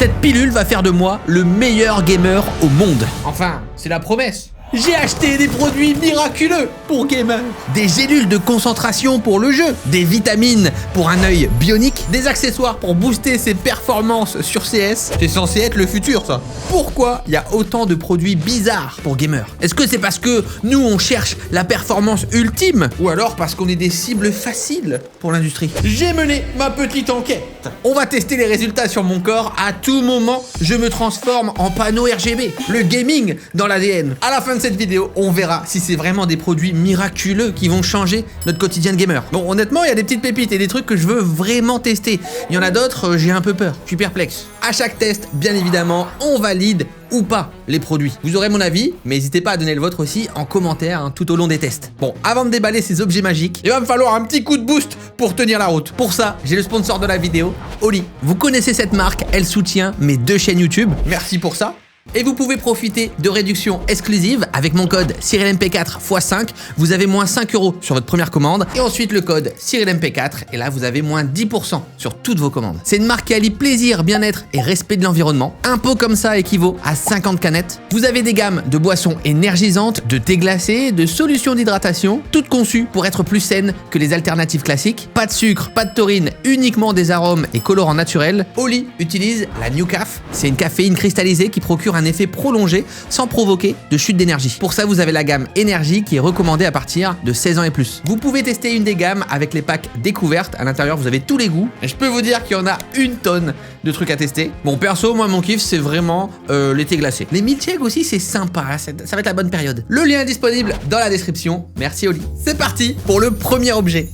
Cette pilule va faire de moi le meilleur gamer au monde. Enfin, c'est la promesse. J'ai acheté des produits miraculeux pour gamers. Des gélules de concentration pour le jeu, des vitamines pour un œil bionique, des accessoires pour booster ses performances sur CS. C'est censé être le futur, ça. Pourquoi il y a autant de produits bizarres pour gamers? Est-ce que c'est parce que nous, on cherche la performance ultime? Ou alors parce qu'on est des cibles faciles pour l'industrie? J'ai mené ma petite enquête. On va tester les résultats sur mon corps. À tout moment, je me transforme en panneau RGB. Le gaming dans l'ADN. À la fin de cette vidéo, on verra si c'est vraiment des produits miraculeux qui vont changer notre quotidien de gamer. Bon, honnêtement, il y a des petites pépites et des trucs que je veux vraiment tester. Il y en a d'autres, j'ai un peu peur. Je suis perplexe. À chaque test, bien évidemment, on valide ou pas les produits. Vous aurez mon avis, mais n'hésitez pas à donner le vôtre aussi en commentaire tout au long des tests. Bon, avant de déballer ces objets magiques, il va me falloir un petit coup de boost pour tenir la route. Pour ça, j'ai le sponsor de la vidéo, Oli. Vous connaissez cette marque, elle soutient mes 2 chaînes YouTube. Merci pour ça. Et vous pouvez profiter de réductions exclusives avec mon code CyrilMP4 x 5. Vous avez moins 5 € sur votre première commande. Et ensuite le code CyrilMP4. Et là, vous avez moins 10% sur toutes vos commandes. C'est une marque qui allie plaisir, bien-être et respect de l'environnement. Un pot comme ça équivaut à 50 canettes. Vous avez des gammes de boissons énergisantes, de thé glacé, de solutions d'hydratation, toutes conçues pour être plus saines que les alternatives classiques. Pas de sucre, pas de taurine, uniquement des arômes et colorants naturels. Oli utilise la New Caf. C'est une caféine cristallisée qui procure un effet prolongé sans provoquer de chute d'énergie. Pour ça, vous avez la gamme énergie qui est recommandée à partir de 16 ans et plus. Vous pouvez tester une des gammes avec les packs découvertes. À l'intérieur, vous avez tous les goûts. Et je peux vous dire qu'il y en a une tonne de trucs à tester. Bon, perso, moi, mon kiff, c'est vraiment les thés glacés. Les milkshakes aussi, c'est sympa. Ça va être la bonne période. Le lien est disponible dans la description. Merci, Oli. C'est parti pour le premier objet.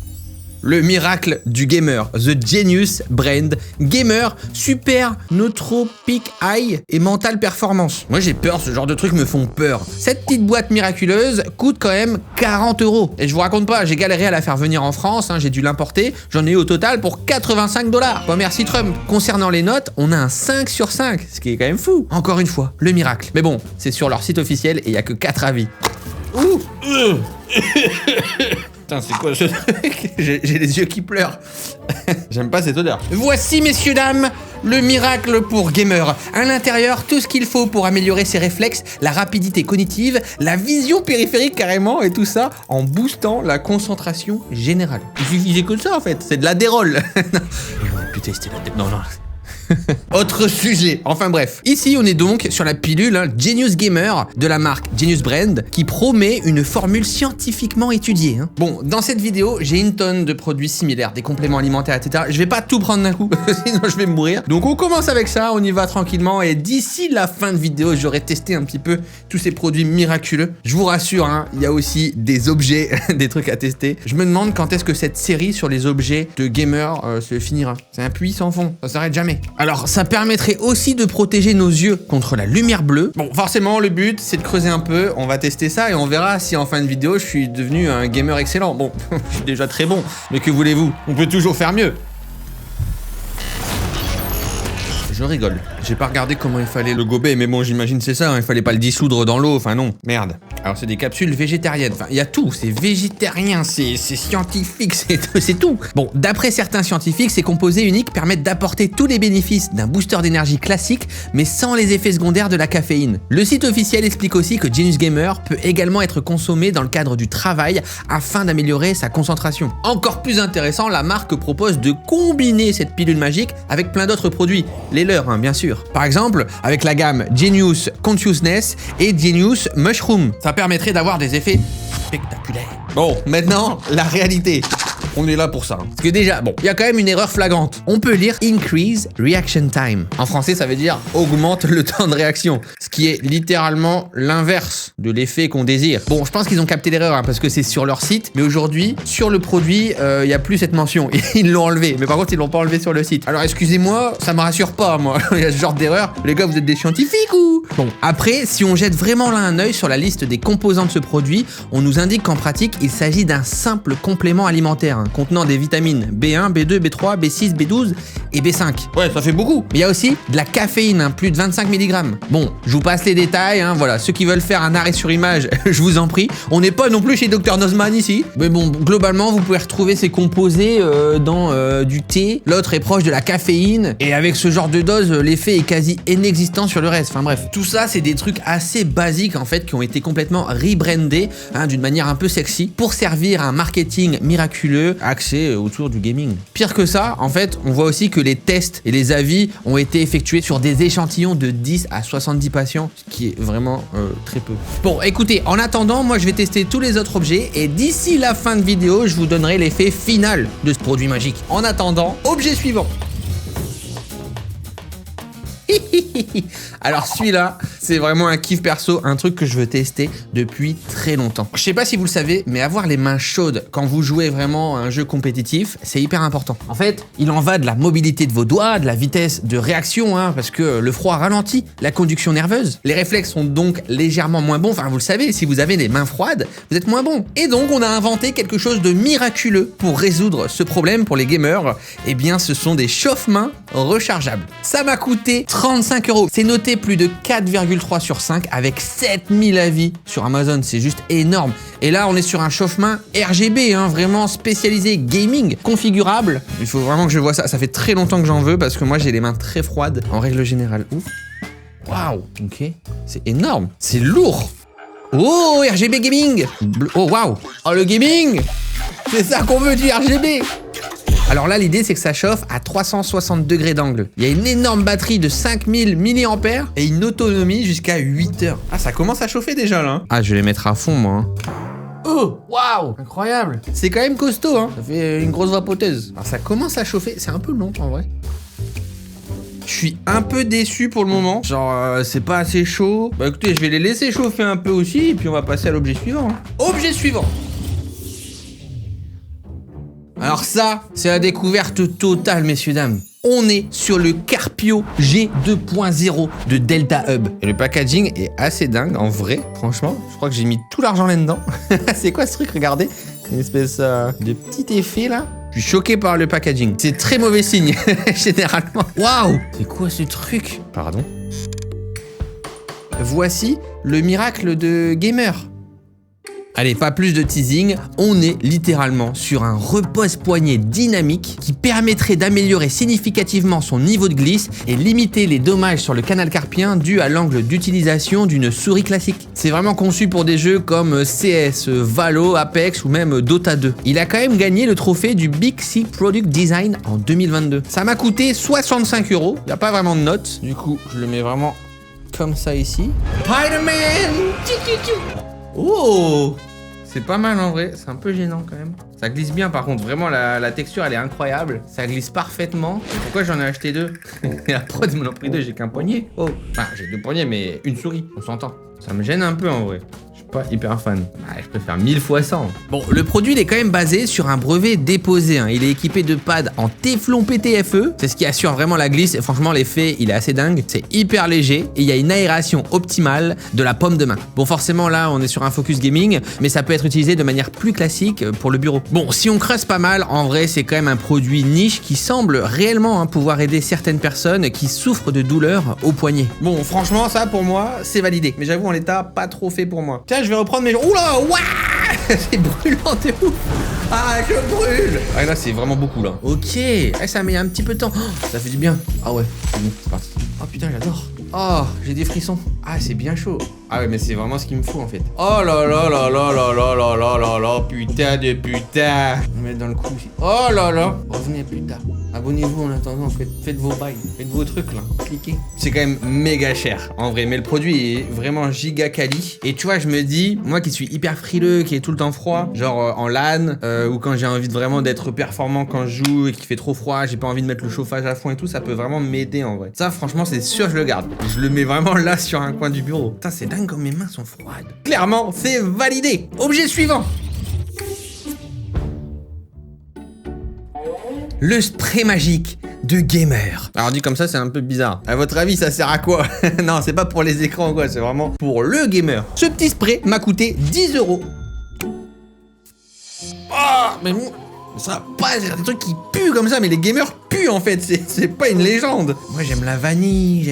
Le miracle du gamer, The Genius Brand Gamer Super Nootropic Eye et Mental Performance. Moi j'ai peur, ce genre de trucs me font peur. Cette petite boîte miraculeuse coûte quand même 40 €. Et je vous raconte pas, j'ai galéré à la faire venir en France, j'ai dû l'importer. J'en ai eu au total pour 85 $. Bon, merci Trump. Concernant les notes, on a un 5 sur 5, ce qui est quand même fou. Encore une fois, le miracle. Mais bon, c'est sur leur site officiel et il y a que 4 avis. Ouh. Putain, c'est quoi ce truc? J'ai les yeux qui pleurent. J'aime pas cette odeur. Voici, messieurs, dames, le miracle pour gamer. À l'intérieur, tout ce qu'il faut pour améliorer ses réflexes, la rapidité cognitive, la vision périphérique carrément, et tout ça en boostant la concentration générale. Il suffisait que ça, en fait. C'est de l'adérol. Putain, c'était la tête. Non. Autre sujet, enfin bref. Ici on est donc sur la pilule Genius Gamer de la marque Genius Brand qui promet une formule scientifiquement étudiée. Bon, dans cette vidéo, j'ai une tonne de produits similaires, des compléments alimentaires, etc. Je vais pas tout prendre d'un coup, sinon je vais mourir. Donc on commence avec ça, on y va tranquillement et d'ici la fin de vidéo, j'aurai testé un petit peu tous ces produits miraculeux. Je vous rassure, il y a aussi des objets, des trucs à tester. Je me demande quand est-ce que cette série sur les objets de gamer se finira. C'est un puits sans fond, ça s'arrête jamais. Alors, ça permettrait aussi de protéger nos yeux contre la lumière bleue. Bon, forcément, le but, c'est de creuser un peu. On va tester ça et on verra si en fin de vidéo, je suis devenu un gamer excellent. Bon, je suis déjà très bon, mais que voulez-vous? On peut toujours faire mieux. Je rigole. J'ai pas regardé comment il fallait le gober, mais bon, j'imagine c'est ça, il fallait pas le dissoudre dans l'eau, enfin non. Merde. Alors c'est des capsules végétariennes, enfin il y a tout, c'est végétarien, c'est scientifique, c'est tout. Bon, d'après certains scientifiques, ces composés uniques permettent d'apporter tous les bénéfices d'un booster d'énergie classique, mais sans les effets secondaires de la caféine. Le site officiel explique aussi que Genius Gamer peut également être consommé dans le cadre du travail afin d'améliorer sa concentration. Encore plus intéressant, la marque propose de combiner cette pilule magique avec plein d'autres produits. Les leurs, bien sûr. Par exemple, avec la gamme Genius Consciousness et Genius Mushroom. Ça permettrait d'avoir des effets spectaculaires. Bon, maintenant, la réalité. On est là pour ça. Parce que déjà, bon, il y a quand même une erreur flagrante. On peut lire Increase Reaction Time. En français, ça veut dire augmente le temps de réaction. Ce qui est littéralement l'inverse de l'effet qu'on désire. Bon, je pense qu'ils ont capté l'erreur parce que c'est sur leur site. Mais aujourd'hui, sur le produit, il n'y a plus cette mention. Ils l'ont enlevé. Mais par contre, ils l'ont pas enlevé sur le site. Alors, excusez-moi, ça me rassure pas, moi. Il y a ce genre d'erreur. Les gars, vous êtes des scientifiques ou? Bon, après, si on jette vraiment là un œil sur la liste des composants de ce produit, on nous indique qu'en pratique, il s'agit d'un simple complément alimentaire. contenant des vitamines B1, B2, B3, B6, B12 et B5. Ouais, ça fait beaucoup. Mais il y a aussi de la caféine, hein, plus de 25 mg. Bon, je vous passe les détails, hein, voilà. Ceux qui veulent faire un arrêt sur image, je vous en prie. On n'est pas non plus chez Dr Nozman ici. Mais bon, globalement, vous pouvez retrouver ces composés dans du thé. L'autre est proche de la caféine. Et avec ce genre de dose, l'effet est quasi inexistant sur le reste. Enfin bref, tout ça, c'est des trucs assez basiques en fait qui ont été complètement rebrandés hein, d'une manière un peu sexy pour servir un marketing miraculeux axé autour du gaming. Pire que ça, en fait, on voit aussi que les tests et les avis ont été effectués sur des échantillons de 10 à 70 patients, ce qui est vraiment très peu. Bon, écoutez, en attendant, moi je vais tester tous les autres objets et d'ici la fin de vidéo, je vous donnerai l'effet final de ce produit magique. En attendant, objet suivant. Alors celui-là, c'est vraiment un kiff perso, un truc que je veux tester depuis très longtemps. Je sais pas si vous le savez, mais avoir les mains chaudes quand vous jouez vraiment à un jeu compétitif, c'est hyper important. En fait, il en va de la mobilité de vos doigts, de la vitesse de réaction, hein, parce que le froid ralentit la conduction nerveuse. Les réflexes sont donc légèrement moins bons. Enfin, vous le savez, si vous avez les mains froides, vous êtes moins bon. Et donc, on a inventé quelque chose de miraculeux pour résoudre ce problème pour les gamers. Eh bien, ce sont des chauffe-mains rechargeables. Ça m'a coûté 35 €. C'est noté plus de 4,3 sur 5 avec 7000 avis sur Amazon. C'est juste énorme. Et là, on est sur un chauffe-main RGB, hein, vraiment spécialisé gaming, configurable. Il faut vraiment que je vois ça. Ça fait très longtemps que j'en veux parce que moi, j'ai les mains très froides en règle générale. Ouf. Waouh. Ok. C'est énorme. C'est lourd. Oh, RGB gaming. Oh, waouh. Oh, le gaming. C'est ça qu'on veut du RGB. Alors là, l'idée, c'est que ça chauffe à 360 degrés d'angle. Il y a une énorme batterie de 5000 mAh et une autonomie jusqu'à 8 heures. Ah, ça commence à chauffer déjà, là. Ah, je vais les mettre à fond, moi. Oh, waouh, incroyable. C'est quand même costaud, hein. Ça fait une grosse vapoteuse. Alors, ça commence à chauffer. C'est un peu long, en vrai. Je suis un peu déçu pour le moment. Genre, c'est pas assez chaud. Bah écoutez, je vais les laisser chauffer un peu aussi et puis on va passer à l'objet suivant. Hein. Objet suivant. Alors ça, c'est la découverte totale, messieurs, dames. On est sur le Carpio G2.0 de Delta Hub. Et le packaging est assez dingue, en vrai, franchement. Je crois que j'ai mis tout l'argent là-dedans. C'est quoi ce truc, regardez. Une espèce de petit effet, là. Je suis choqué par le packaging. C'est très mauvais signe, généralement. Waouh. C'est quoi ce truc? Pardon. Voici le miracle de gamer. Allez, pas plus de teasing, on est littéralement sur un repose-poignet dynamique qui permettrait d'améliorer significativement son niveau de glisse et limiter les dommages sur le canal carpien dus à l'angle d'utilisation d'une souris classique. C'est vraiment conçu pour des jeux comme CS, Valo, Apex ou même Dota 2. Il a quand même gagné le trophée du Big C Product Design en 2022. Ça m'a coûté 65 €, il n'y a pas vraiment de note, du coup je le mets vraiment comme ça ici. Spider-Man. Oh, c'est pas mal en vrai, c'est un peu gênant quand même. Ça glisse bien par contre, vraiment la texture elle est incroyable. Ça glisse parfaitement. Et pourquoi j'en ai acheté deux? Et la prod m'en a pris deux, j'ai qu'un poignet. Oh, enfin j'ai deux poignets mais une souris, on s'entend. Ça me gêne un peu en vrai. Je suis pas hyper fan. Je préfère 1000 fois ça. Bon, le produit il est quand même basé sur un brevet déposé. Hein. Il est équipé de pads en téflon PTFE. C'est ce qui assure vraiment la glisse. Et franchement, l'effet il est assez dingue. C'est hyper léger et il y a une aération optimale de la paume de main. Bon, forcément là, on est sur un focus gaming, mais ça peut être utilisé de manière plus classique pour le bureau. Bon, si on creuse pas mal, en vrai, c'est quand même un produit niche qui semble réellement pouvoir aider certaines personnes qui souffrent de douleurs au poignet. Bon, franchement, ça pour moi, c'est validé. Mais j'avoue, en l'état, pas trop fait pour moi. Tiens, je vais reprendre mes... Oula, ouah. C'est brûlant, t'es ouf. Ah, je brûle. Ah, là, c'est vraiment beaucoup, là. Ok. Ça met un petit peu de temps. Oh, ça fait du bien. Ah ouais, c'est bon, c'est parti. Oh putain, j'adore. Oh, j'ai des frissons. Ah, c'est bien chaud. Ah ouais, mais c'est vraiment ce qu'il me faut, en fait. Oh là là là là là là là là là là, putain de putain. On va mettre dans le cou aussi. Oh là là. Revenez plus tard. Abonnez-vous en attendant, faites vos bails, faites vos trucs là, cliquez. C'est quand même méga cher en vrai, mais le produit est vraiment giga quali. Et tu vois, je me dis, moi qui suis hyper frileux, qui est tout le temps froid, genre en LAN, ou quand j'ai envie de vraiment d'être performant quand je joue et qu'il fait trop froid, j'ai pas envie de mettre le chauffage à fond et tout, ça peut vraiment m'aider en vrai. Ça franchement, c'est sûr, je le garde. Je le mets vraiment là sur un coin du bureau. Putain, c'est dingue comme mes mains sont froides. Clairement, c'est validé. Objet suivant. Le spray magique de gamer. Alors dit comme ça, c'est un peu bizarre. À votre avis, ça sert à quoi? Non, c'est pas pour les écrans ou quoi, c'est vraiment pour le gamer. Ce petit spray m'a coûté 10 €. Oh, mais Ça va pas dire des trucs qui puent comme ça, mais les gamers puent en fait, c'est pas une légende. Moi j'aime la vanille,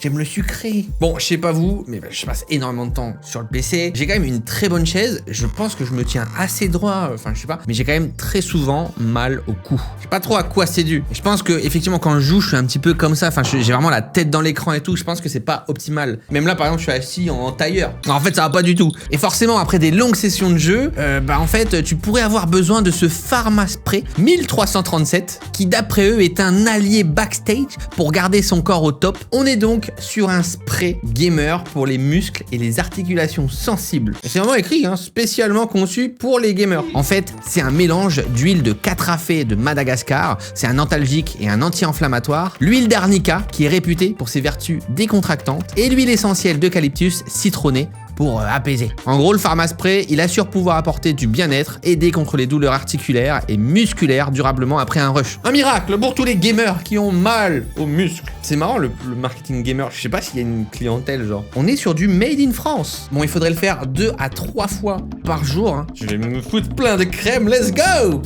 j'aime le sucré. Bon, je sais pas vous, mais je passe énormément de temps sur le PC. J'ai quand même une très bonne chaise. Je pense que je me tiens assez droit, enfin je sais pas, mais j'ai quand même très souvent mal au cou. Je sais pas trop à quoi c'est dû. Je pense que effectivement quand je joue, je suis un petit peu comme ça. Enfin, j'ai vraiment la tête dans l'écran et tout. Je pense que c'est pas optimal. Même là, par exemple, je suis assis en tailleur. En fait, ça va pas du tout. Et forcément, après des longues sessions de jeu, en fait, tu pourrais avoir besoin de ce Pharmaspray 1337 qui, d'après eux, est un allié backstage pour garder son corps au top. On est donc sur un spray gamer pour les muscles et les articulations sensibles. C'est vraiment écrit, hein, spécialement conçu pour les gamers. En fait, c'est un mélange d'huile de catrafé de Madagascar, c'est un antalgique et un anti-inflammatoire, l'huile d'arnica qui est réputée pour ses vertus décontractantes et l'huile essentielle d'eucalyptus citronnée pour apaiser. En gros, le Pharmaspray, il assure pouvoir apporter du bien-être, aider contre les douleurs articulaires et musculaires durablement après un rush. Un miracle pour tous les gamers qui ont mal aux muscles. C'est marrant le marketing gamer, je sais pas s'il y a une clientèle genre. On est sur du made in France. Bon, il faudrait le faire 2 à 3 fois par jour. Hein. Je vais me foutre plein de crème, let's go!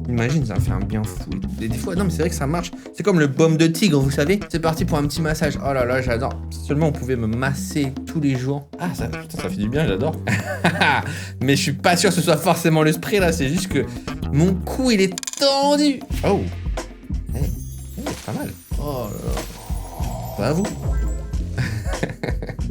Imagine, ça fait un bien fou. Et des fois, non, mais c'est vrai que ça marche. C'est comme le baume de tigre, vous savez. C'est parti pour un petit massage. Oh là là, j'adore. Si seulement on pouvait me masser tous les jours. Ah, ça fait du bien, j'adore. Mais je suis pas sûr que ce soit forcément le spray là. C'est juste que mon cou, il est tendu. Oh. Pas mal. Oh là là. Ça va vous?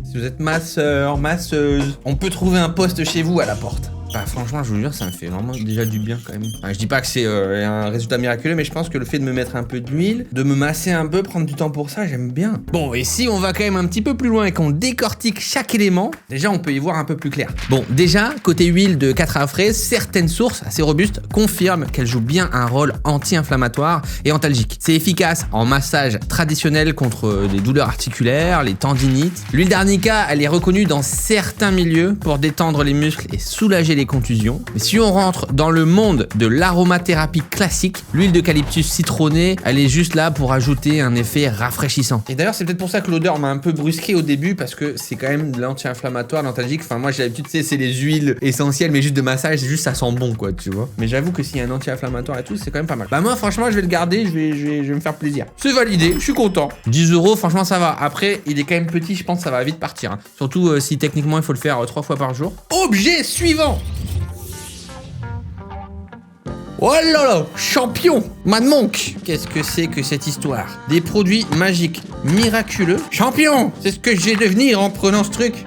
Si vous êtes masseur, masseuse, on peut trouver un poste chez vous à la porte. Bah franchement, je vous jure, ça me fait vraiment déjà du bien quand même. Enfin, je dis pas que c'est un résultat miraculeux, mais je pense que le fait de me mettre un peu d'huile, de me masser un peu, prendre du temps pour ça, j'aime bien. Bon, et si on va quand même un petit peu plus loin et qu'on décortique chaque élément, déjà on peut y voir un peu plus clair. Bon, déjà, côté huile de catrafé, certaines sources assez robustes confirment qu'elle joue bien un rôle anti-inflammatoire et antalgique. C'est efficace en massage traditionnel contre les douleurs articulaires, les tendinites. L'huile d'arnica, elle est reconnue dans certains milieux pour détendre les muscles et soulager les contusions. Mais si on rentre dans le monde de l'aromathérapie classique, l'huile d'eucalyptus citronnée, elle est juste là pour ajouter un effet rafraîchissant. Et d'ailleurs, c'est peut-être pour ça que l'odeur m'a un peu brusqué au début, parce que c'est quand même de l'anti-inflammatoire, l'antalgique. Enfin, moi, j'ai l'habitude, tu sais, c'est les huiles essentielles, mais juste de massage, c'est juste ça sent bon, quoi, tu vois. Mais j'avoue que s'il y a un anti-inflammatoire et tout, c'est quand même pas mal. Bah, moi, franchement, je vais le garder, je vais me faire plaisir. C'est validé, je suis content. 10 €, franchement, ça va. Après, il est quand même petit, je pense que ça va vite partir. Hein. Surtout si techniquement, il faut le faire 3 fois par jour. Objet suivant. Oh là là, champion, Mad Monk. Qu'est-ce que c'est que cette histoire? Des produits magiques, miraculeux. Champion, c'est ce que je vais devenir en prenant ce truc.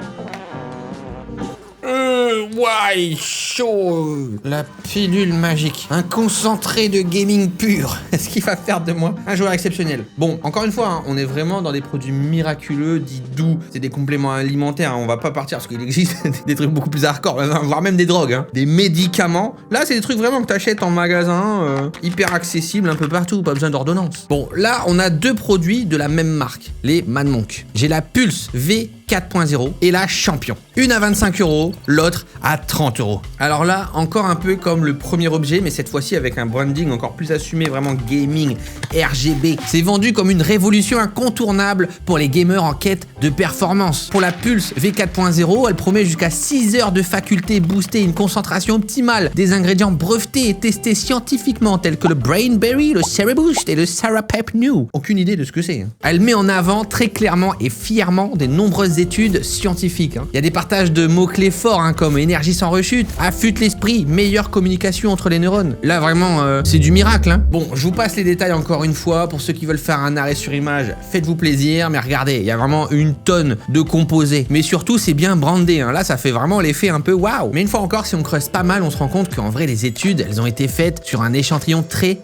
Ouais, chaud. La pilule magique. Un concentré de gaming pur. Est-ce qu'il va faire de moi un joueur exceptionnel? Bon, encore une fois, hein, on est vraiment dans des produits miraculeux, dits doux. C'est des compléments alimentaires. Hein, on va pas partir parce qu'il existe des trucs beaucoup plus hardcore, voire même des drogues. Hein. Des médicaments. Là, c'est des trucs vraiment que t'achètes en magasin, hyper accessibles un peu partout. Pas besoin d'ordonnance. Bon, là, on a 2 produits de la même marque. Les Mad Monk. J'ai la Pulse V 4.0 et la Champion. Une à 25 €, l'autre à 30 €. Alors là, encore un peu comme le premier objet, mais cette fois-ci avec un branding encore plus assumé, vraiment gaming, RGB. C'est vendu comme une révolution incontournable pour les gamers en quête de performance. Pour la Pulse V4.0, elle promet jusqu'à 6 heures de faculté boostée, une concentration optimale, des ingrédients brevetés et testés scientifiquement tels que le Brainberry, le Cereboost et le Sarapep New. Aucune idée de ce que c'est. Hein. Elle met en avant très clairement et fièrement des nombreuses études scientifiques. Hein. Il y a des partages de mots-clés forts comme énergie sans rechute, affûte l'esprit, meilleure communication entre les neurones. Là vraiment, c'est du miracle. Hein. Bon, je vous passe les détails encore une fois. Pour ceux qui veulent faire un arrêt sur image, faites-vous plaisir. Mais regardez, il y a vraiment une tonne de composés. Mais surtout, c'est bien brandé. Hein. Là, ça fait vraiment l'effet un peu waouh. Mais une fois encore, si on creuse pas mal, on se rend compte qu'en vrai, les études, elles ont été faites sur un échantillon très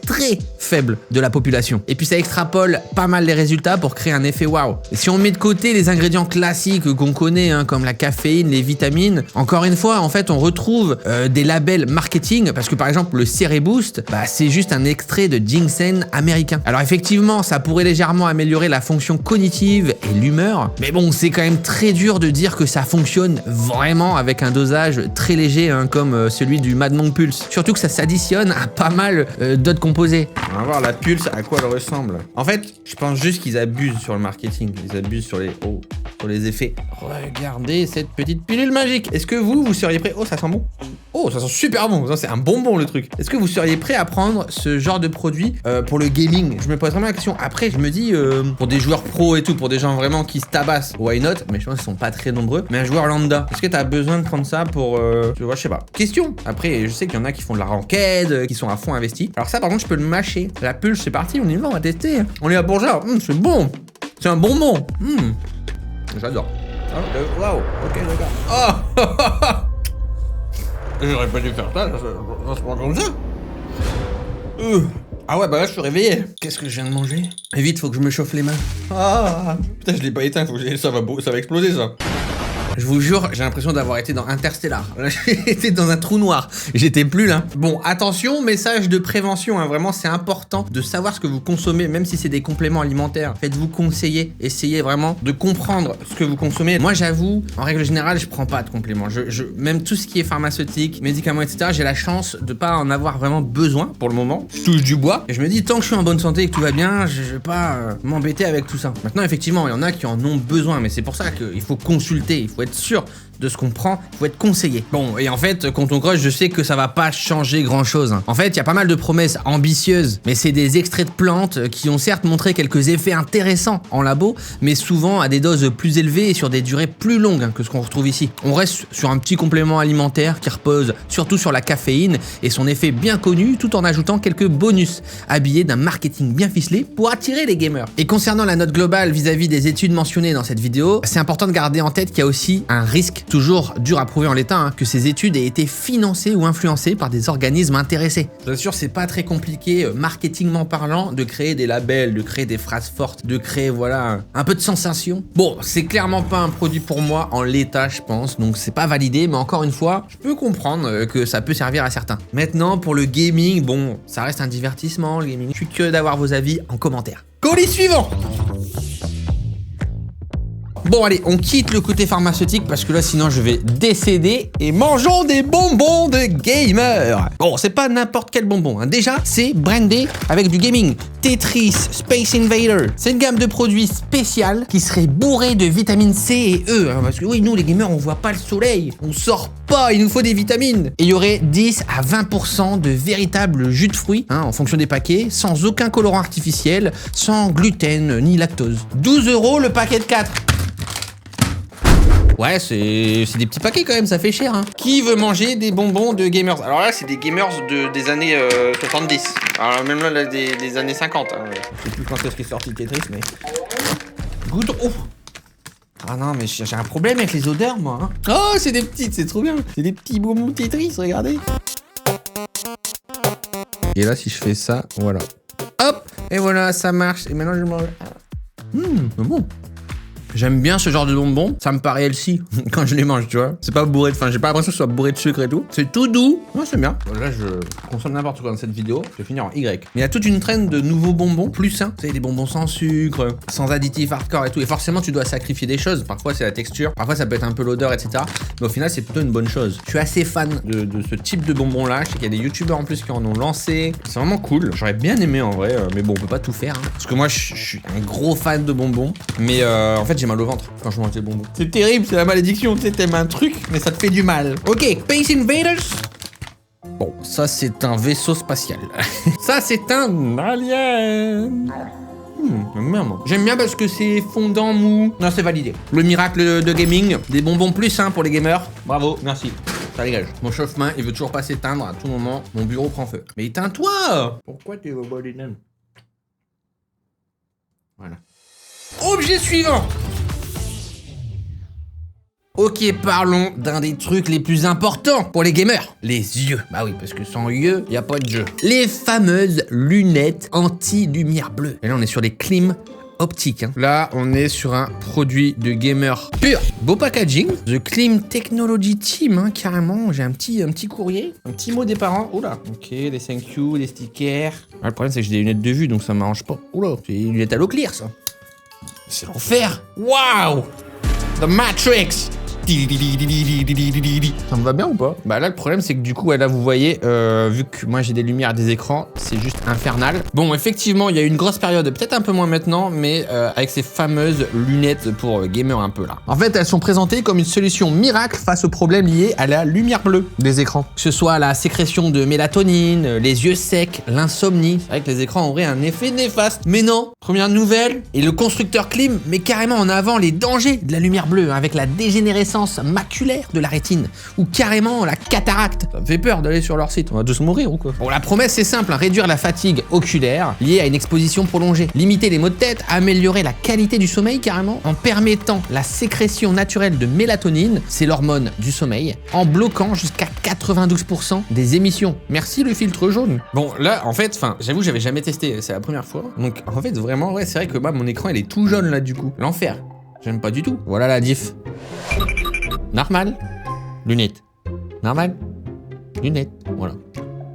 faible de la population. Et puis ça extrapole pas mal les résultats pour créer un effet waouh. Si on met de côté les ingrédients classiques qu'on connaît, comme la caféine, les vitamines, encore une fois, en fait, on retrouve des labels marketing, parce que par exemple, le Cereboost, c'est juste un extrait de ginseng américain. Alors effectivement, ça pourrait légèrement améliorer la fonction cognitive et l'humeur, mais bon, c'est quand même très dur de dire que ça fonctionne vraiment avec un dosage très léger, comme celui du Mad Monk Pulse. Surtout que ça s'additionne à pas mal d'autres composés. On va voir la Pulse, à quoi elle ressemble. En fait, je pense juste qu'ils abusent sur le marketing, ils abusent sur les effets. Regardez cette petite pilule magique. Est-ce que vous seriez prêt? Oh, ça sent bon. Oh, Oh, ça sent super bon. Ça, c'est un bonbon, le truc. Est-ce que vous seriez prêt à prendre ce genre de produit pour le gaming? Je me pose vraiment la question. Après, je me dis, pour des joueurs pros et tout, pour des gens vraiment qui se tabassent, why not? Mais je pense qu'ils sont pas très nombreux. Mais un joueur lambda, est-ce que t'as besoin de prendre ça pour... tu vois, je sais pas. Question. Après, je sais qu'il y en a qui font de la ranked, qui sont à fond investis. Alors ça, par contre, je peux le mâcher. La pulse, c'est parti. On y va, on va tester. On est à Bourgeois. C'est bon. C'est un bonbon. J'adore. Waouh. Ok, d'accord. Oh. J'aurais pas dû faire ça se prend comme ça. Ah ouais, bah là, je suis réveillé. Qu'est-ce que je viens de manger? Et vite, faut que je me chauffe les mains. Ah. Putain, je l'ai pas éteint. Ça va exploser, ça. Je vous jure, j'ai l'impression d'avoir été dans Interstellar. Là, j'étais dans un trou noir. J'étais plus là. Bon, attention, message de prévention. Hein. Vraiment, c'est important de savoir ce que vous consommez, même si c'est des compléments alimentaires. Faites-vous conseiller. Essayez vraiment de comprendre ce que vous consommez. Moi, j'avoue, en règle générale, je prends pas de compléments. Même tout ce qui est pharmaceutique, médicaments, etc., j'ai la chance de pas en avoir vraiment besoin pour le moment. Je touche du bois. Et je me dis, tant que je suis en bonne santé et que tout va bien, je vais pas m'embêter avec tout ça. Maintenant, effectivement, il y en a qui en ont besoin, mais c'est pour ça qu'il faut consulter. Il faut être sûr de ce qu'on prend, il faut être conseillé. Bon, et en fait, quand on crush, je sais que ça va pas changer grand chose. En fait, il y a pas mal de promesses ambitieuses, mais c'est des extraits de plantes qui ont certes montré quelques effets intéressants en labo, mais souvent à des doses plus élevées et sur des durées plus longues que ce qu'on retrouve ici. On reste sur un petit complément alimentaire qui repose surtout sur la caféine et son effet bien connu, tout en ajoutant quelques bonus, habillés d'un marketing bien ficelé pour attirer les gamers. Et concernant la note globale vis-à-à-vis des études mentionnées dans cette vidéo, c'est important de garder en tête qu'il y a aussi un risque toujours dur à prouver en l'état, que ces études aient été financées ou influencées par des organismes intéressés. Je vous assure, c'est pas très compliqué, marketingment parlant, de créer des labels, de créer des phrases fortes, de créer, voilà, un peu de sensation. Bon, c'est clairement pas un produit pour moi en l'état, je pense, donc c'est pas validé, mais encore une fois, je peux comprendre que ça peut servir à certains. Maintenant, pour le gaming, bon, ça reste un divertissement, le gaming. Je suis curieux d'avoir vos avis en commentaire. Colis suivant! Bon allez, on quitte le côté pharmaceutique parce que là sinon je vais décéder et mangeons des bonbons de gamer. Bon, c'est pas n'importe quel bonbon, hein. Déjà, c'est brandé avec du gaming. Tetris, Space Invader. C'est une gamme de produits spéciale qui serait bourrée de vitamine C et E. Hein, parce que oui, nous les gamers, on voit pas le soleil. On sort pas, il nous faut des vitamines. Et il y aurait 10 à 20% de véritables jus de fruits, hein, en fonction des paquets, sans aucun colorant artificiel, sans gluten ni lactose. 12 € le paquet de 4. Ouais, c'est des petits paquets quand même, ça fait cher. Hein. Qui veut manger des bonbons de gamers? Alors là, c'est des gamers des années 70. Alors même là, des années 50. Hein. Je sais plus quand est-ce qu'est sorti Tetris, mais... Goûte... Oh. Ah non, mais j'ai un problème avec les odeurs, moi. Hein. Oh, c'est des petites, c'est trop bien. C'est des petits bonbons Tetris, regardez. Et là, si je fais ça, voilà. Hop, et voilà, ça marche. Et maintenant, je mange... C'est bon. J'aime bien ce genre de bonbons, ça me paraît healthy quand je les mange, tu vois. C'est pas bourré de... Enfin, j'ai pas l'impression que ce soit bourré de sucre et tout. C'est tout doux. Moi, c'est bien. Là, je consomme n'importe quoi dans cette vidéo. Je vais finir en Y. Mais il y a toute une traîne de nouveaux bonbons plus sains. Tu sais, des bonbons sans sucre, sans additifs hardcore et tout. Et forcément, tu dois sacrifier des choses. Parfois, c'est la texture. Parfois, ça peut être un peu l'odeur, etc. Mais au final, c'est plutôt une bonne chose. Je suis assez fan de ce type de bonbons-là. Je sais qu'il y a des youtubeurs en plus qui en ont lancé. C'est vraiment cool. J'aurais bien aimé en vrai. Mais bon, on peut pas tout faire. Hein. Parce que moi, je suis un gros fan de bonbons. Mais en fait, j'ai mal au ventre quand je mange des bonbons. C'est terrible, c'est la malédiction. Tu sais, t'aimes un truc, mais ça te fait du mal. Ok, Space Invaders. Bon, ça, c'est un vaisseau spatial. Ça, c'est un alien. J'aime bien, moi. J'aime bien parce que c'est fondant, mou. Non, c'est validé. Le miracle de gaming. Des bonbons plus sains pour les gamers. Bravo, merci. Ça dégage. Mon chauffe-main, il veut toujours pas s'éteindre à tout moment. Mon bureau prend feu. Mais éteins-toi. Pourquoi t'es au body name? Voilà. Objet suivant. Ok, parlons d'un des trucs les plus importants pour les gamers. Les yeux. Bah oui, parce que sans yeux, y a pas de jeu. Les fameuses lunettes anti-lumière bleue. Et là, on est sur des clims optiques. Hein. Là, on est sur un produit de gamer pur. Beau packaging. The Clim Technology Team, hein, carrément. J'ai un petit courrier, un petit mot des parents. Oula. Ok, les thank you, les stickers. Ah, le problème, c'est que j'ai des lunettes de vue, donc ça m'arrange pas. Oula, c'est des lunettes à l'eau claire, ça. C'est l'enfer. Waouh. The Matrix. Ça me va bien ou pas? Bah là, le problème, c'est que du coup, ouais, là, vous voyez, vu que moi, j'ai des lumières des écrans, c'est juste infernal. Bon, effectivement, il y a eu une grosse période, peut-être un peu moins maintenant, mais avec ces fameuses lunettes pour gamer un peu là. En fait, elles sont présentées comme une solution miracle face aux problèmes liés à la lumière bleue des écrans. Que ce soit la sécrétion de mélatonine, les yeux secs, l'insomnie. C'est vrai que les écrans auraient un effet néfaste. Mais non, première nouvelle, et le constructeur Klim met carrément en avant les dangers de la lumière bleue, hein, avec la dégénérescence maculaire de la rétine, ou carrément la cataracte. Ça me fait peur d'aller sur leur site, on va tous mourir ou quoi? Bon, la promesse c'est simple, hein, réduire la fatigue oculaire liée à une exposition prolongée, limiter les maux de tête, améliorer la qualité du sommeil carrément, en permettant la sécrétion naturelle de mélatonine, c'est l'hormone du sommeil, en bloquant jusqu'à 92% des émissions. Merci le filtre jaune. Bon là en fait, j'avoue j'avais jamais testé, c'est la première fois. Donc en fait vraiment ouais c'est vrai que bah, mon écran il est tout jaune là du coup. L'enfer. J'aime pas du tout. Voilà la diff. Normal. Lunettes. Normal. Lunettes. Voilà.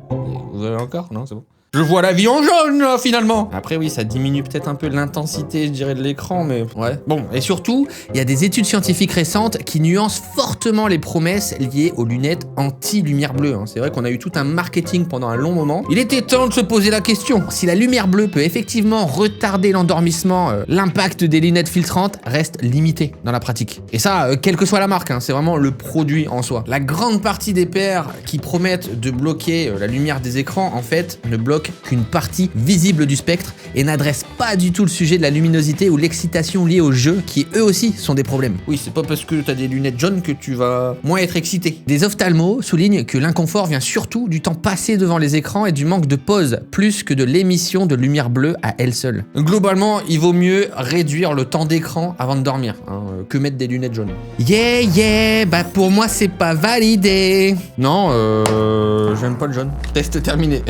Vous avez encore? Non, c'est bon. Je vois la vie en jaune, là, finalement. Après, oui, ça diminue peut-être un peu l'intensité, je dirais, de l'écran, mais ouais. Bon, et surtout, il y a des études scientifiques récentes qui nuancent fortement les promesses liées aux lunettes anti-lumière bleue. Hein. C'est vrai qu'on a eu tout un marketing pendant un long moment. Il était temps de se poser la question. Si la lumière bleue peut effectivement retarder l'endormissement, l'impact des lunettes filtrantes reste limité dans la pratique. Et ça, quelle que soit la marque, hein, c'est vraiment le produit en soi. La grande partie des pairs qui promettent de bloquer la lumière des écrans, en fait, ne bloquent qu'une partie visible du spectre et n'adresse pas du tout le sujet de la luminosité ou l'excitation liée au jeu qui eux aussi sont des problèmes. Oui, c'est pas parce que t'as des lunettes jaunes que tu vas moins être excité. Des ophtalmos soulignent que l'inconfort vient surtout du temps passé devant les écrans et du manque de pause plus que de l'émission de lumière bleue à elle seule. Globalement, il vaut mieux réduire le temps d'écran avant de dormir hein, que mettre des lunettes jaunes. Yeah, bah pour moi c'est pas validé. Non, j'aime pas le jaune. Test terminé.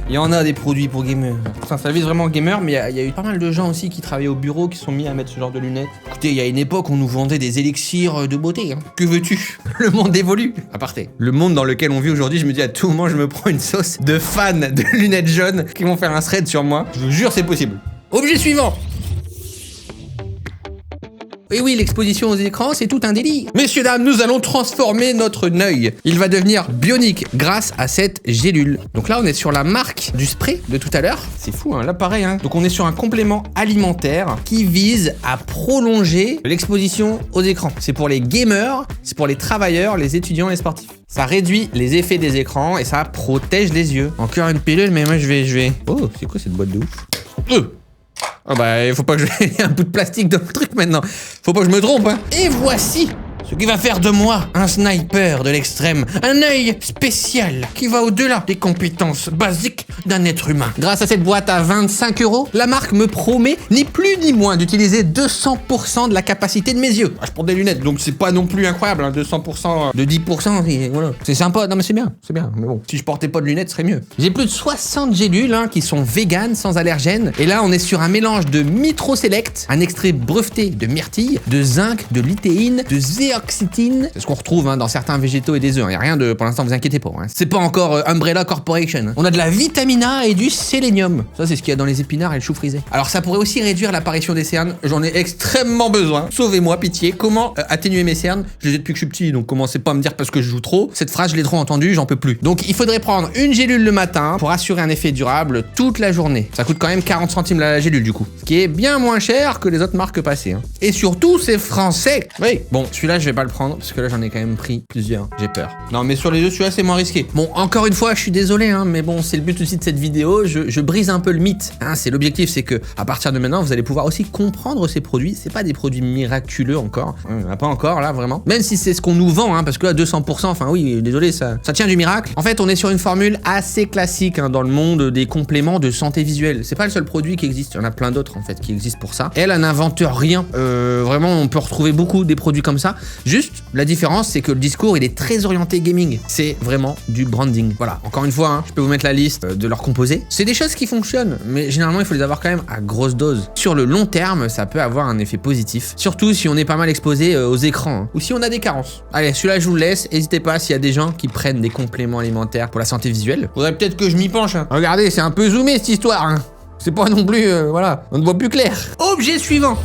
Il y en a des produits pour gamers. Enfin, ça vise vraiment gamer, mais il y a eu pas mal de gens aussi qui travaillaient au bureau qui sont mis à mettre ce genre de lunettes. Écoutez, il y a une époque où on nous vendait des élixirs de beauté. Hein. Que veux-tu? Le monde évolue. Aparté. Le monde dans lequel on vit aujourd'hui, je me dis à tout moment, je me prends une sauce de fans de lunettes jaunes qui vont faire un thread sur moi. Je vous jure, c'est possible. Objet suivant. Et oui, l'exposition aux écrans, c'est tout un délire. Messieurs, dames, nous allons transformer notre œil. Il va devenir bionique grâce à cette gélule. Donc là, on est sur la marque du spray de tout à l'heure. C'est fou, hein, là pareil. Hein. Donc on est sur un complément alimentaire qui vise à prolonger l'exposition aux écrans. C'est pour les gamers, c'est pour les travailleurs, les étudiants et les sportifs. Ça réduit les effets des écrans et ça protège les yeux. Encore une pilule, mais moi je vais... Oh, c'est quoi cette boîte de ouf? Ah bah, il faut pas que je... un bout de plastique dans le truc maintenant. Faut pas que je me trompe, hein. Et voici ce qui va faire de moi un sniper de l'extrême. Un œil spécial qui va au-delà des compétences basiques d'un être humain. Grâce à cette boîte à 25 €, la marque me promet ni plus ni moins d'utiliser 200% de la capacité de mes yeux. Je porte des lunettes, donc c'est pas non plus incroyable, hein, 200% de 10%, et voilà. C'est sympa, non mais c'est bien, mais bon. Si je portais pas de lunettes, ce serait mieux. J'ai plus de 60 gélules hein, qui sont véganes, sans allergènes. Et là, on est sur un mélange de Mitro Select, un extrait breveté de myrtille, de zinc, de lithéine, de zéoxytine. C'est ce qu'on retrouve hein, dans certains végétaux et des œufs. Il n'y a rien de... Pour l'instant, vous inquiétez pas. Hein. C'est pas encore Umbrella Corporation. Hein. On a de la vitamine A et du sélénium. Ça, c'est ce qu'il y a dans les épinards et le chou frisé. Alors, ça pourrait aussi réduire l'apparition des cernes. J'en ai extrêmement besoin. Sauvez-moi, pitié. Comment atténuer mes cernes? Je les ai depuis que je suis petit, donc commencez pas à me dire parce que je joue trop. Cette phrase, je l'ai trop entendue, j'en peux plus. Donc, il faudrait prendre une gélule le matin pour assurer un effet durable toute la journée. Ça coûte quand même 40 centimes la gélule, du coup. Ce qui est bien moins cher que les autres marques passées. Hein. Et surtout, c'est français. Oui. Bon, celui-là, je vais pas le prendre parce que là, j'en ai quand même pris plusieurs. J'ai peur. Non, mais sur les deux, celui-là, c'est moins risqué. Bon, encore une fois, je suis désolé, hein, mais bon, c'est le but aussi de cette vidéo. Je brise un peu le mythe. Hein, c'est l'objectif, c'est que à partir de maintenant, vous allez pouvoir aussi comprendre ces produits. C'est pas des produits miraculeux encore. Il n'y en a pas encore, là, vraiment. Même si c'est ce qu'on nous vend, hein, parce que là, 200%, enfin oui, désolé, ça tient du miracle. En fait, on est sur une formule assez classique hein, dans le monde des compléments de santé visuelle. C'est pas le seul produit qui existe. Il y en a plein d'autres, en fait, qui existent pour ça. Elle n'invente rien. Vraiment, on peut retrouver beaucoup des produits comme ça. Juste, la différence, c'est que le discours, il est très orienté gaming. C'est vraiment du branding. Voilà. Encore une fois, hein, je peux vous mettre la liste de leurs composés. C'est des choses qui fonctionnent, mais généralement, il faut les avoir quand même à grosse dose. Sur le long terme, ça peut avoir un effet positif. Surtout si on est pas mal exposé aux écrans, hein, ou si on a des carences. Allez, celui-là, je vous le laisse. N'hésitez pas s'il y a des gens qui prennent des compléments alimentaires pour la santé visuelle. Faudrait peut-être que je m'y penche. Hein. Regardez, c'est un peu zoomé cette histoire. Hein. C'est pas non plus, voilà, on ne voit plus clair. Objet suivant.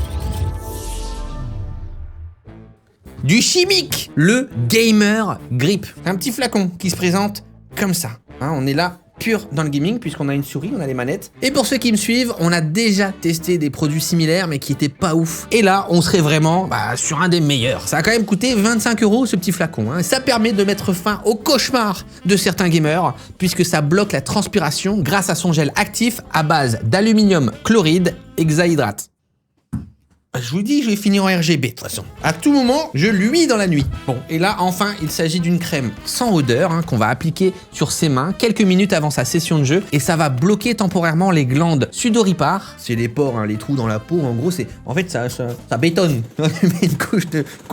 du chimique, le Gamer Grip. Un petit flacon qui se présente comme ça. Hein, on est là pur dans le gaming puisqu'on a une souris, on a les manettes. Et pour ceux qui me suivent, on a déjà testé des produits similaires mais qui étaient pas ouf. Et là, on serait vraiment sur un des meilleurs. Ça a quand même coûté 25 € ce petit flacon. Hein. Ça permet de mettre fin au cauchemar de certains gamers puisque ça bloque la transpiration grâce à son gel actif à base d'aluminium chloride hexahydrate. Je vous dis, je vais finir en RGB de toute façon. À tout moment, je luis dans la nuit. Bon, et là, enfin, il s'agit d'une crème sans odeur qu'on va appliquer sur ses mains quelques minutes avant sa session de jeu et ça va bloquer temporairement les glandes sudoripares. C'est les pores, les trous dans la peau. En gros, ça bétonne. une couche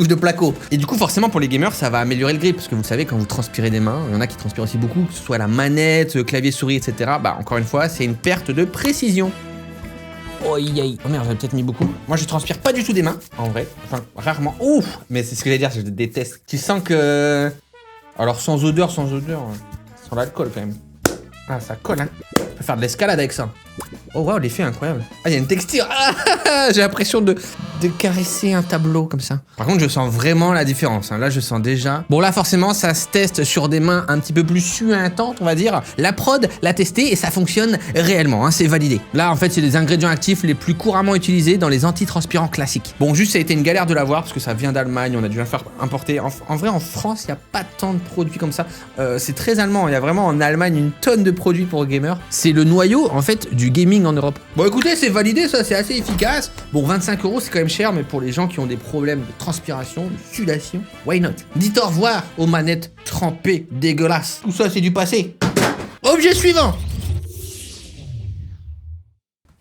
de placo. Et du coup, forcément, pour les gamers, ça va améliorer le grip parce que vous savez, quand vous transpirez des mains, il y en a qui transpirent aussi beaucoup, que ce soit la manette, clavier, souris, etc. Encore une fois, c'est une perte de précision. Oh merde, j'avais peut-être mis beaucoup. Moi, je transpire pas du tout des mains, en vrai. Enfin, rarement. Ouf. Mais c'est ce que j'allais dire, je déteste. Tu sens que... Alors, sans odeur, sans l'alcool, quand même. Ah, ça colle, hein. On peut faire de l'escalade avec ça. Oh, waouh, l'effet est incroyable. Ah, il y a une texture. Ah, j'ai l'impression de caresser un tableau comme ça. Par contre, je sens vraiment la différence. Hein. Là, je sens déjà... Bon, là, forcément, ça se teste sur des mains un petit peu plus suintantes, on va dire. La prod l'a testé et ça fonctionne réellement. Hein, c'est validé. Là, en fait, c'est les ingrédients actifs les plus couramment utilisés dans les antitranspirants classiques. Bon, juste, ça a été une galère de l'avoir parce que ça vient d'Allemagne. On a dû la faire importer. En vrai, en France, il n'y a pas tant de produits comme ça. C'est très allemand. Il y a vraiment en Allemagne une tonne de produits pour gamers. C'est le noyau, en fait, du gaming en Europe. Bon, écoutez, c'est validé, ça, c'est assez efficace. Bon, 25 €, c'est quand même cher, mais pour les gens qui ont des problèmes de transpiration, de sudation, why not? Dites au revoir aux manettes trempées, dégueulasses. Tout ça, c'est du passé. Objet suivant.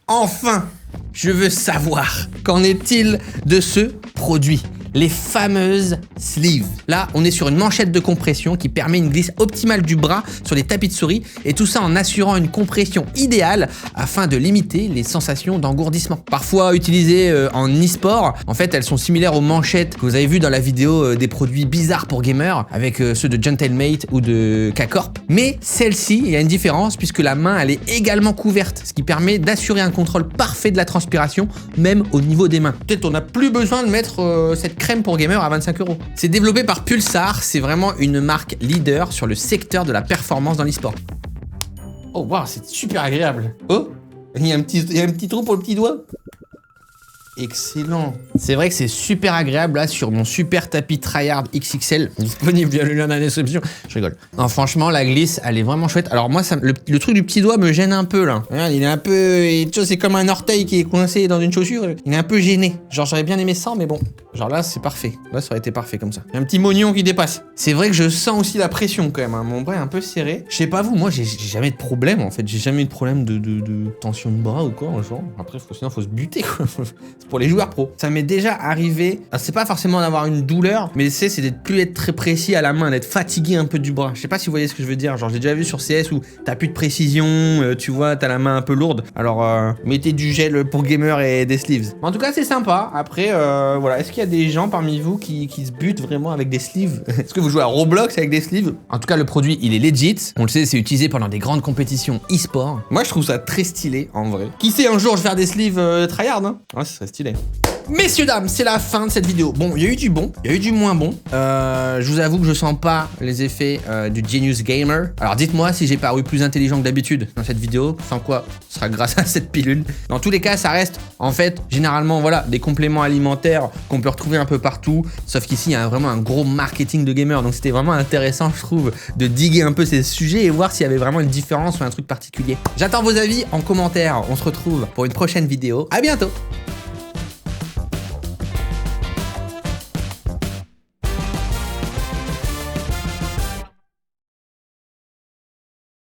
Enfin, je veux savoir, qu'en est-il de ce produit? Les fameuses sleeves. Là, on est sur une manchette de compression qui permet une glisse optimale du bras sur les tapis de souris et tout ça en assurant une compression idéale afin de limiter les sensations d'engourdissement. Parfois utilisées en e-sport, en fait, elles sont similaires aux manchettes que vous avez vues dans la vidéo des produits bizarres pour gamers avec ceux de Gentlemate ou de K-Corp. Mais celle-ci, il y a une différence puisque la main, elle est également couverte, ce qui permet d'assurer un contrôle parfait de la transpiration, même au niveau des mains. Peut-être on n'a plus besoin de mettre cette crème pour gamer à 25 €. C'est développé par Pulsar, c'est vraiment une marque leader sur le secteur de la performance dans l'e-sport. Oh waouh, c'est super agréable. Oh, il y a un petit trou pour le petit doigt. Excellent. C'est vrai que c'est super agréable là sur mon super tapis Tryhard XXL, disponible via le lien dans la description. Je rigole. Non, franchement, la glisse, elle est vraiment chouette. Alors moi, le truc du petit doigt me gêne un peu là. Regarde, il est un peu... C'est comme un orteil qui est coincé dans une chaussure. Il est un peu gêné. Genre, j'aurais bien aimé ça, mais bon. Genre là, c'est parfait. Là, ça aurait été parfait comme ça. Il y a un petit mognon qui dépasse. C'est vrai que je sens aussi la pression quand même. Hein. Mon bras est un peu serré. Je sais pas vous, moi, j'ai jamais de problème en fait. J'ai jamais eu de problème de tension de bras ou quoi. Genre. Après, sinon, faut se buter quoi. Pour les joueurs pro. Ça m'est déjà arrivé, c'est pas forcément d'avoir une douleur, mais c'est d'être plus être très précis à la main, d'être fatigué un peu du bras. Je sais pas si vous voyez ce que je veux dire, genre j'ai déjà vu sur CS où t'as plus de précision, tu vois, t'as la main un peu lourde. Alors mettez du gel pour gamer et des sleeves. En tout cas c'est sympa. Après voilà, est-ce qu'il y a des gens parmi vous qui se butent vraiment avec des sleeves? Est-ce que vous jouez à Roblox avec des sleeves? En tout cas le produit il est legit, on le sait, c'est utilisé pendant des grandes compétitions e-sport. Moi je trouve ça très stylé en vrai. Qui sait un jour je vais faire des sleeves tryhard hein? Ouais, ce serait stylé. Messieurs, dames, c'est la fin de cette vidéo. Bon, il y a eu du bon, il y a eu du moins bon. Je vous avoue que je sens pas les effets du Genius Gamer. Alors dites-moi si j'ai paru plus intelligent que d'habitude dans cette vidéo. Sans quoi, ce sera grâce à cette pilule. Dans tous les cas, ça reste, en fait, généralement, voilà, des compléments alimentaires qu'on peut retrouver un peu partout. Sauf qu'ici, il y a vraiment un gros marketing de gamer. Donc c'était vraiment intéressant, je trouve, de diguer un peu ces sujets et voir s'il y avait vraiment une différence ou un truc particulier. J'attends vos avis en commentaire. On se retrouve pour une prochaine vidéo. À bientôt!